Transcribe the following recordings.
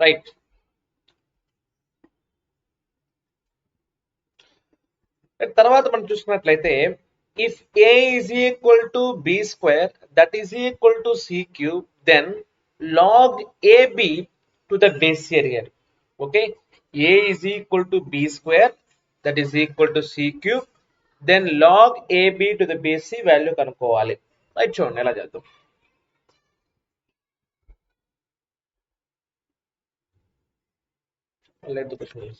Right. తర్వాత మనం చూసుకున్నట్లయితే if a is equal to b square that is equal to c cube then log ab to the base area. Okay, a is equal to b square that is equal to c cube then log ab to the base c value కనుక్కోవాలి. Right, చూడండి ఎలా చేద్దాం. Let the question is.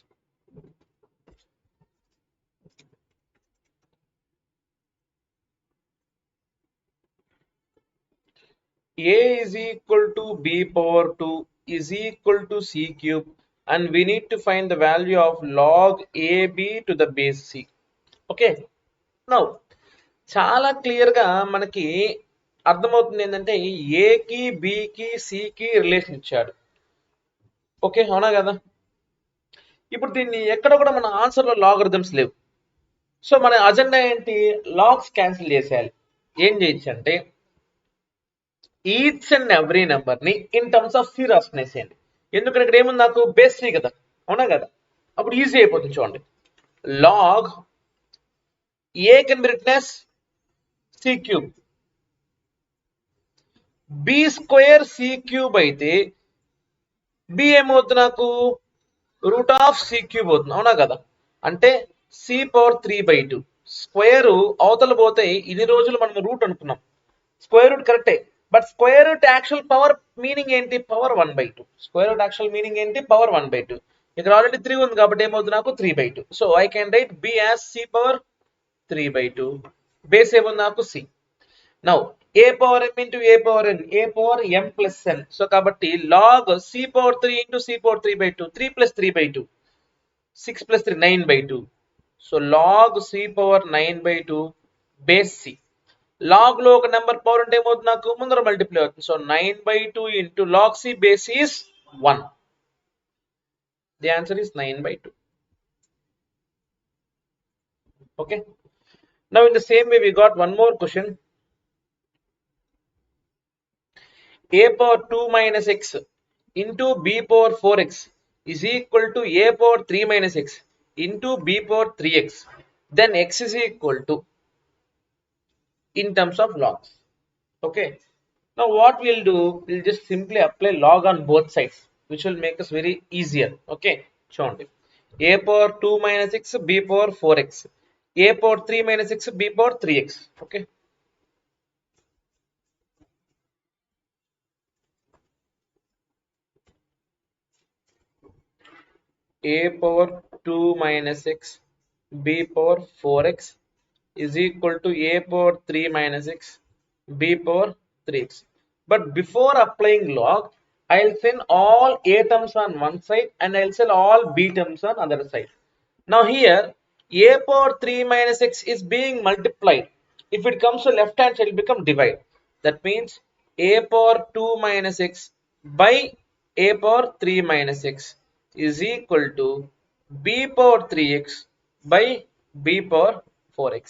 A is equal to b power 2 is equal to c cube and we need to find the value of log ab to the base c. Okay, now చాలా clear గా మనకి అర్థమవుతుంది ఏంటంటే ఏకి బికి సికి relation ఇచ్చాడు. Okay, అవునా కదా? ఇప్పుడు దీన్ని ఎక్కడ కూడా మన ఆన్సర్ లో లాగరిథమ్స్ లేవు. సో మన అజెండా ఏంటి? లాగ్స్ క్యాన్సిల్ చేసేయాలి. ఏం చేయొచ్చు అంటే ఈచ్ అండ్ ఎవ్రీ నెంబర్ ని ఇన్ టర్మ్స్ ఆఫ్ సి రాసుకునేసేయండి. ఎందుకంటే ఇక్కడ ఏముంది, నాకు బేస్ సి కదా, అవునా కదా? అప్పుడు ఈజీ అయిపోతుంది. చూడండి, log a can be written as c cube, b square c cube అయితే బి ఏమవుతుంది, నాకు రూట్ ఆఫ్ సి క్యూబ్ అవుతుంది, అవునా కదా? అంటే సి పవర్ 3/2 స్క్వేర్ అవతల పోతే ఇన్ని రోజులు మనం రూట్ అనుకున్నాం, స్క్వేర్ రూట్ కరెక్టే, but square root actual power meaning ఏంటి? Power 1/2. Square root actual meaning ఏంటి? పవర్ 1/2. ఇక్కడ ఆల్రెడీ 3 ఉంది కాబట్టి ఏమవుతుంది, నాకు 3/2. So I can write B as C power 3/2. Base ఏముంది, నాకు C. Now a power m into a power n, a power m plus n. So కాబట్టి log c power 3 into c power 3/2, 3 plus 3/2, 6 plus 3, 9/2. సో log c power 9/2 base c. Log లో ఒక number power ఉంటే ఏమవుతుంది, నాకు ముందర multiply అవుతుంది. So 9/2 into log c base is 1. The answer is 9/2. Okay. Now in the same way we got one more question. A power 2 minus x into b power 4x is equal to a power 3 minus x into b power 3x. Then x is equal to in terms of logs. Okay. Now what we'll do, we'll just simply apply log on both sides, which will make us very easier. Okay. చూడండి, a power 2 minus x, b power 4x, a power 3 minus x, b power 3x. Okay. A power 2 minus x, b power 4x is equal to a power 3 minus x, b power 3x. But before applying log, I'll send all a terms on one side and I'll send all b terms on other side. Now here a power 3 minus x is being multiplied. If it comes to left hand side, it will become divide. That means a power 2 minus x by a power 3 minus x is equal to b power 3x by b power 4x.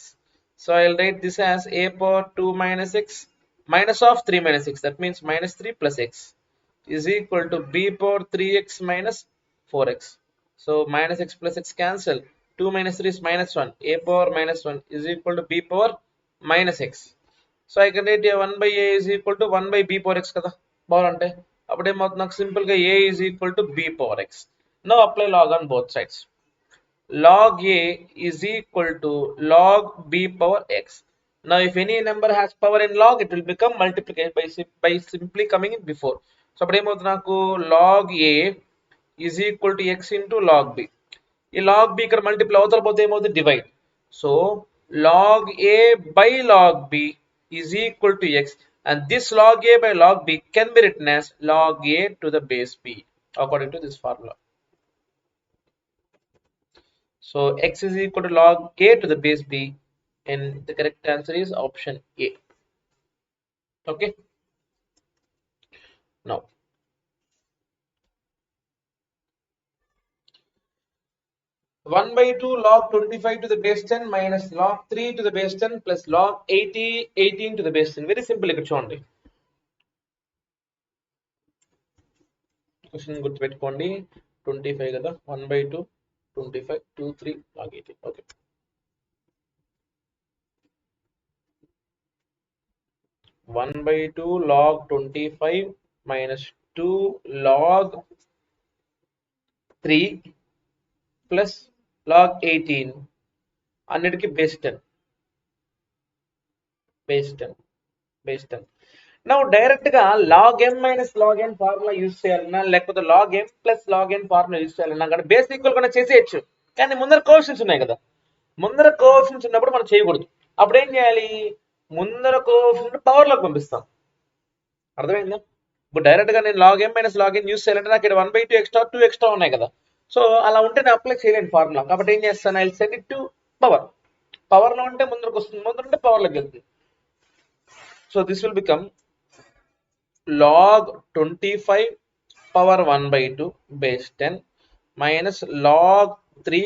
So I'll write this as a power 2 minus x minus of 3 minus x, that means minus 3 plus x is equal to b power 3x minus 4x. So minus x plus x cancel, 2 minus 3 is minus 1, a power minus 1 is equal to b power minus x. So I can write 1 by a is equal to 1 by b power x కదా, బాగుంటే అప్పుడు ఏమవుతుంది, నాకు simple గా a is equal to b power x. Now apply log on both sides. Log a is equal to log b power x. Now if any number has power in log, it will become multiplication by simply coming in before. So అప్పుడు ఏమవుతుంది, నాకు log a is equal to x into log b. ఈ log b ఇక్కడ multiply అవతల పోతే ఏమవుతుంది, divide. So log a by log b is equal to x, and this log a by log b can be written as log a to the base b according to this formula. So x is equal to log a to the base b, and the correct answer is option A. Okay. Now 1 by 2 log 25 to the base 10 minus log 3 to the base 10 plus log 18 to the base 10. Very simple. ఇక్కడ చూడండి, question గుర్తుపెట్టుకోండి 25 కదా 1/2 25 2 3 log 18 okay 1/2 log 25 minus 2 log 3 plus log 18 అన్నిటికీ base 10 base 10 base 10 నా direct గా log m minus log n formula use చేయాలన్నా లేకపోతే log m plus log n formula use చేయాలన్నా కానీ బేస్ ఈక్వల్ కన్నా చేసేయచ్చు కానీ ముందర కోఎఫిషియెంట్స్ ఉన్నాయి కదా ముందర కోఎఫిషియెంట్స్ ఉన్నప్పుడు మనం చేయకూడదు అప్పుడు ఏం చేయాలి ముందర కోఎఫిషియెంట్ పవర్ లోకి పంపిస్తాం అర్థమైందా ఇప్పుడు డైరెక్ట్ గా నేను log m minus log n use చేయాలంటే నాకు ఇక్కడ 1/2 ఎక్స్ట్రా 2 ఎక్స్ట్రా ఉన్నాయి కదా సో అలా ఉంటే నేను అప్లై చేయలేను ఫార్ములా కాబట్టి ఏం చేస్తాను I will set it to power power లో ఉంటే ముందరకు వస్తుంది ముందర ఉంటే పవర్ లోకి వెళ్తుంది so this will become log 25 power 1/2 base 10 minus log 3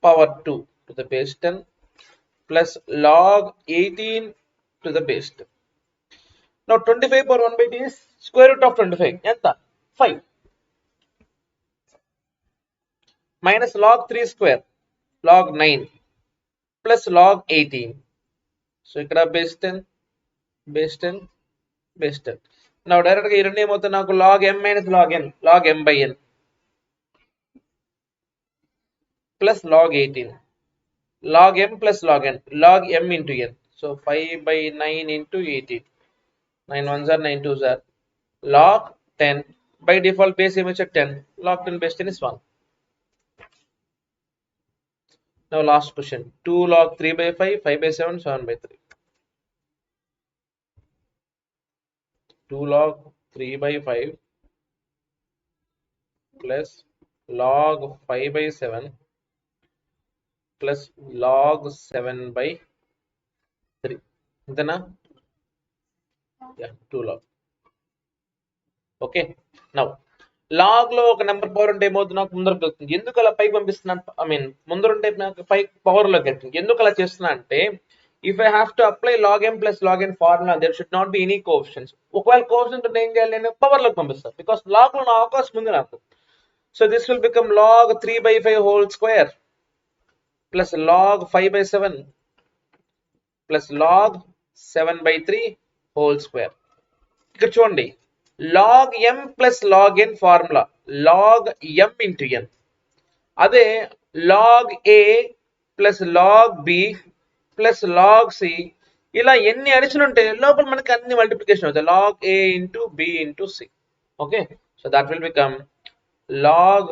power 2 to the base 10 plus log 18 to the base 10. Now 25 power 1/2 is square root of 25. Enta 5 minus log 3 square log 9 plus log 18. So ikkada base 10 base 10 base 10. Now direct గా ఈ రెండు ఏమవుతుంది నాకు log m minus log n log m by n plus log 18 log m plus log n log m into n so 5 by 9 into 18 9 ones are 9 twos are log 10 by default base image at 10 log 10 base 10 is 1. Now last question 2 log 3 by 5 5 by 7 7 by 3 2 log 3 by 5 plus log 5 by 7 plus log 7 by 3 ఇంతేనా yeah 2 log okay now log లో ఒక number power ఉంటే ఏమవుతుంది నాకు ముందరకు వెళ్తుంది ఎందుకు అలా పైకి పంపిస్తున్నాను ఐ మీన్ ముందర ఉంటే నాకు పైకి పవర్ లోకి వెళ్తుంది ఎందుకు అలా చేస్తున్నా అంటే if I have to apply log m plus log n formula there should not be any coefficients ఒకవేళ కోఎఫిషియంట్ ఉంటే ఏం చేయాలి నేను పవర్ లోకి పంపిస్తాను బికాస్ లాగ్ లో నా అవకాశం ఉంది నాకు so this will become log 3 by 5 whole square plus log 5 by 7 plus log 7 by 3 whole square ఇక్కడ చూడండి log m plus log n formula log m into n అదే log a plus log b plus log c ఇలా ఎన్ని addition ఉంటే లోపల మనకి అన్ని multiplication అవుతాయి log a into b into c okay so that will become log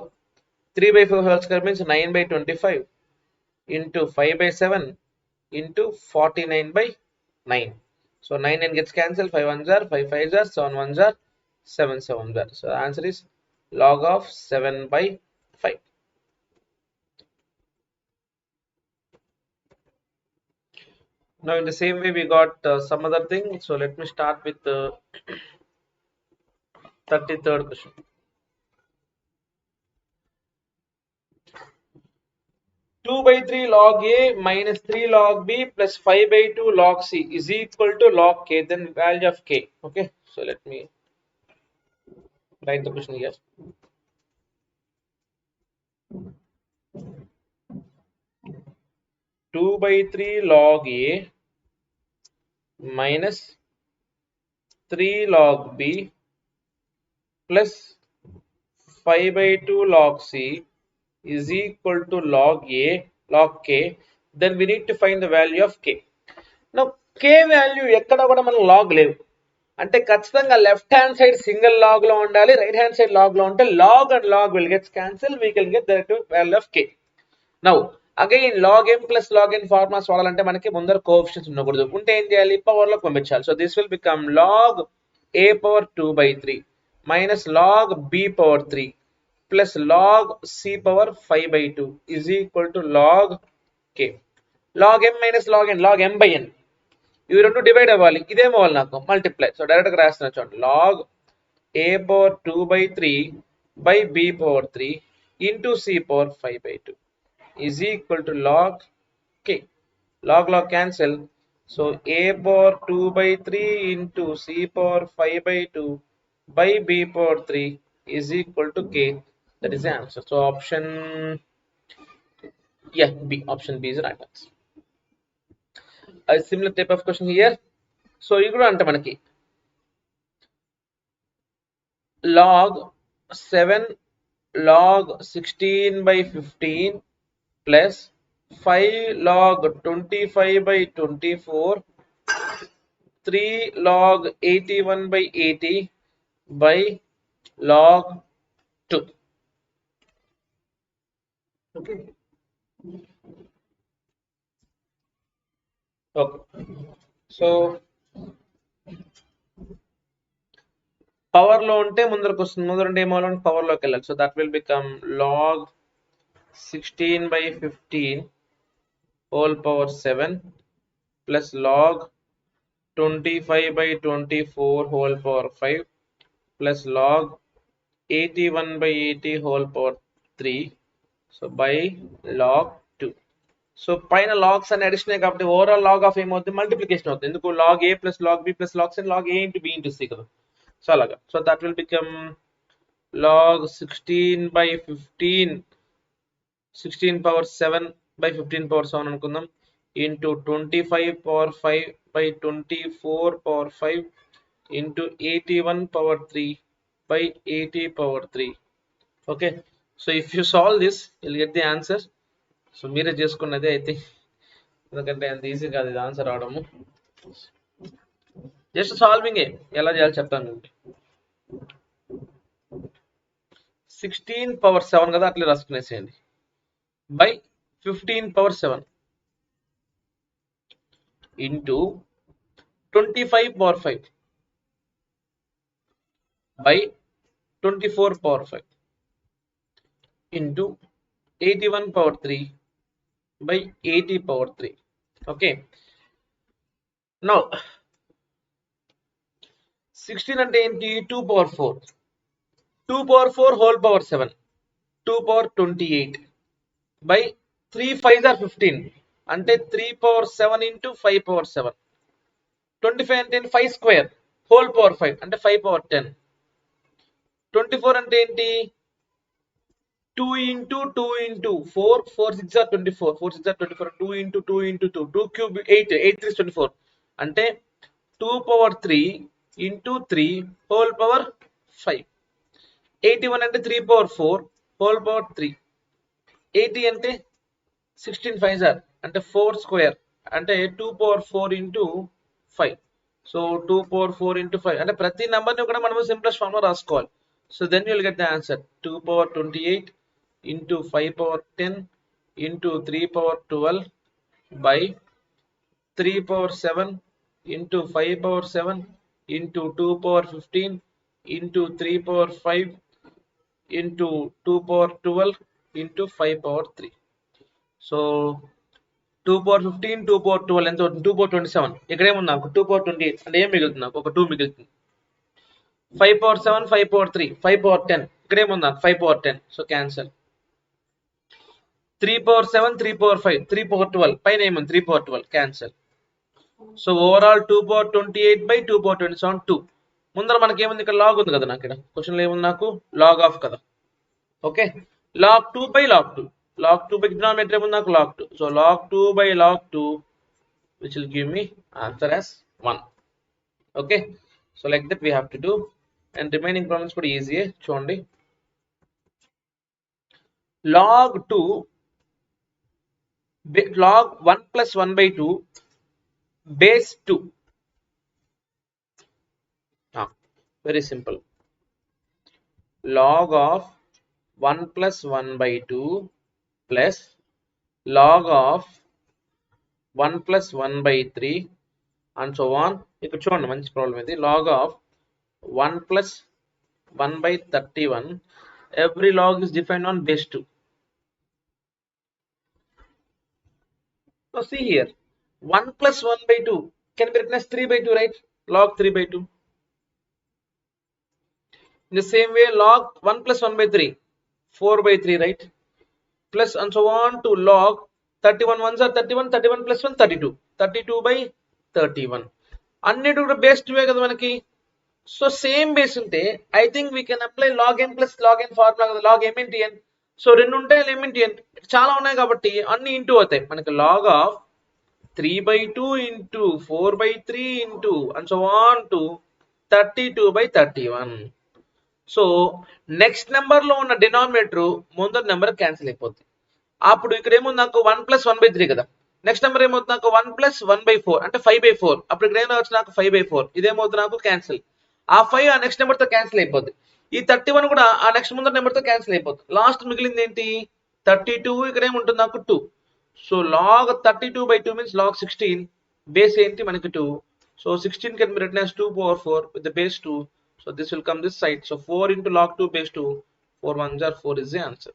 3 by 5 whole square means 9 by 25 into 5 by 7 into 49 by 9 so 9 and gets cancelled 5 ones are 5 5s are 7 ones are 7 7s are so the answer is log of 7 by 5. Now in the same way we got some other thing so let me start with the 33rd question. Two by 3 log a minus 3 log b plus 5 by 2 log c is equal to log k then value of k okay so let me write the question here. Two by 3 log a minus 3 log b plus 5 by 2 log c is equal to log a log k then we need to find the value of k. Now k value ఎక్కడ కూడా మనం log లేవు అంటే ఖచ్చితంగా left hand side single log లో ఉండాలి right hand side log లో ఉంటే log and log will gets cancel we can get the value of k. Now again log m plus log n formulas వాడాలంటే మనకి ముందర కోఎఫిషియెంట్స్ ఉండకూడదు ఉంటే ఏం చేయాలి పవర్ లోకి పంపించాలి so this will become log a power 2 by 3 minus log b power 3 plus log c power 5 by 2 is equal to log k. log m minus log n log m by n ఇవి రెండు divide అవ్వాలి ఇదేమో అవ్వాలి నాకు multiply so direct గా రాస్తున్నా చూడండి log a power 2 by 3 by b power 3 into c power 5 by 2 is equal to log k. Log log cancel so a power 2 by 3 into c power 5 by 2 by b power 3 is equal to k. That is the answer. So option, yeah, B. Option B is the right answer. A similar type of question here. So you could ante manaki log 7 log 16 by 15 plus 5 log 25 by 24 3 log 81 by 80 by log 2. Okay. Okay. So power లో ఉంటే ముందరకు వస్తుంది, ముందరంటే ఏమో power లోకి వెళ్ళాలి. So that will become log 16 by 15 whole power 7 plus log 25 by 24 whole power 5 plus log 81 by 80 whole power 3. So by log 2. So పైన logs అని addition కాబట్టి ఓవరాల్ లాగ్ ఆఫ్ ఏమవుతుంది, మల్టిప్లికేషన్ అవుతుంది. ఎందుకు log A plus log B plus log C, log A into B into C కదా. So అలాగా. So that will become log 16 by 15 16 power 7 by 15 power 7 అనుకుందాం into 25 power 5 by 24 power 5 into 81 power 3 by 80 power 3. Okay, so if you solve this you'll get the answer. So మీరే చేసుకున్నది అయితే, ఎందుకంటే అంత easy కాదు ఇది ఆన్సర్ రావడము. జస్ట్ సాల్వింగ్ ఎలా చేయాలో చెప్తాను. 16 power 7 కదా, అట్లా రాసుకునేసేయండి by 15 power 7 into 25 power 5 by 24 power 5 into 81 power 3 by 80 power 3. Okay, now 16 అంటే ఏంటి, 2 power 4 2 power 4 whole power 7 2 power 28 by 3 5s are 15 అంటే 3 power 7 into 5 power 7. 25 అంటే 5 square whole power 5 అంటే 5 power 10. 24 అంటే ఏంటి, 2 into 2 into 4 4 6 are 24 4 6 are 24 2 into 2 into 2 2 cube 8 8 3 is 24 అంటే 2 power 3 into 3 whole power 5. 81 అంటే 3 power 4 whole power 3. 80 అంటే 16 5s are అంటే 4 square అంటే 2 power 4 into 5. So 2 power 4 into 5 అంటే ప్రతి నెంబర్ని కూడా మనం సింప్లెస్ట్ ఫామ్ లో రాసుకోవాలి. So then you will get the answer 2 power 28 into 5 power 10 into 3 power 12 by 3 power 7 into 5 power 7 into 2 power 15 into 3 power 5 into 2 power 12 into 5 power 3. So 2 power 15 2 power 12 ఎంత అవుతుంది, 2 power 27. ఇక్కడేముంది నాకు 2 power 28 అంటే ఏం మిగులుతుంది, నాకు ఒక 2 మిగులుతుంది. 5 power 7 5 power 3 5 power 10 ఇక్కడేముంది నాకు 5 power 10. So cancel. 3 power 7 3 power 5 3 power 12 పైన ఏముంది 3 power 12 cancel. So overall 2 power 28 by 2 power 27 2. ముందర మనకి ఏముంది, ఇక్కడ లాగ్ ఉంది కదా, నాకు ఇక్కడ క్వశ్చన్లో ఏముంది, నాకు లాగ్ ఆఫ్ కదా. Okay, log 2 by log 2 log 2 by denominator ఏముంది నాకు log 2. So log 2 by log 2 which will give me answer as 1. Okay, so like that we have to do, and remaining problems కూడా easy చూడండి. log 2 log 1 plus 1 by 2 base 2. Very simple. Log of 1 plus 1 by 2 plus log of 1 plus 1 by 3 and so on. ఇక్కడ చూడండి మంచి problem ఇది. log of 1 plus 1 by 31. Every log is defined on base 2. Now see here, 1 plus 1 by 2 can be written as 3 by 2, right? Log 3 by 2. In the same way, log 1 plus 1 by 3 4 by 3, right? Plus and so on to log 31 ones are 31 31 plus 1 32 32 by 31. అన్నిటి కూడా base 2 కదా మనకి. So same base ఉంటే I think we can apply log n plus log n formula కదా, log m into n. So రెండు ఉంటాయి ఎం into ఎన్, చాలా ఉన్నాయి కాబట్టి అన్ని ఇంటూ అవుతాయి మనకి. Log of 3/2 into 4/3 into and so on to 32/31. So next number లో ఉన్న డినామినేటర్ ముందర నెంబర్ క్యాన్సిల్ అయిపోద్ది. అప్పుడు ఇక్కడ ఏముంది నాకు 1 + 1/3 కదా. నెక్స్ట్ నెంబర్ ఏమవుతుంది నాకు 1 + 1/4 అంటే 5/4. అప్పుడు ఇక్కడ ఏమొచ్చు నాకు 5/4. ఇదేమవుతుంది నాకు క్యాన్సిల్. ఆ 5 ఆ నెక్స్ట్ నెంబర్ తో క్యాన్సిల్ అయిపోద్ది. ఈ 31 కూడా ఆ నెక్స్ట్ ముందర నెంబర్ తో క్యాన్సిల్ అయిపోద్ది. లాస్ట్ మిగిలింది ఏంటి 32. ఇక్కడ ఏముంటుంది నాకు 2. So log 32/2 means log 16. Base ఏంటి మనకి 2. So 16 can be written as 2/4 with the base 2. So this will come this side. So 4 into log 2 base 2. 4 1s are 4 is the answer.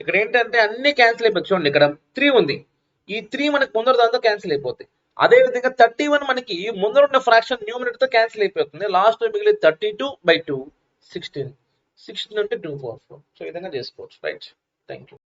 ఇక్కడ ఏంటంటే అన్ని క్యాన్సిల్ అయిపోతుంది. చూడండి ఇక్కడ 3 ఉంది, ఈ 3 మనకి ముందర దాంతో క్యాన్సిల్ అయిపోతుంది. అదే విధంగా 31 మనకి ముందర ఉన్న ఫ్రాక్షన్ న్యూమరేటర్ తో క్యాన్సిల్ అయిపోతుంది. లాస్ట్ మిగిలి 32/2 16. 16 అంటే 2/4. సో ఈ విధంగా చేసుకోవచ్చు. Right, thank you.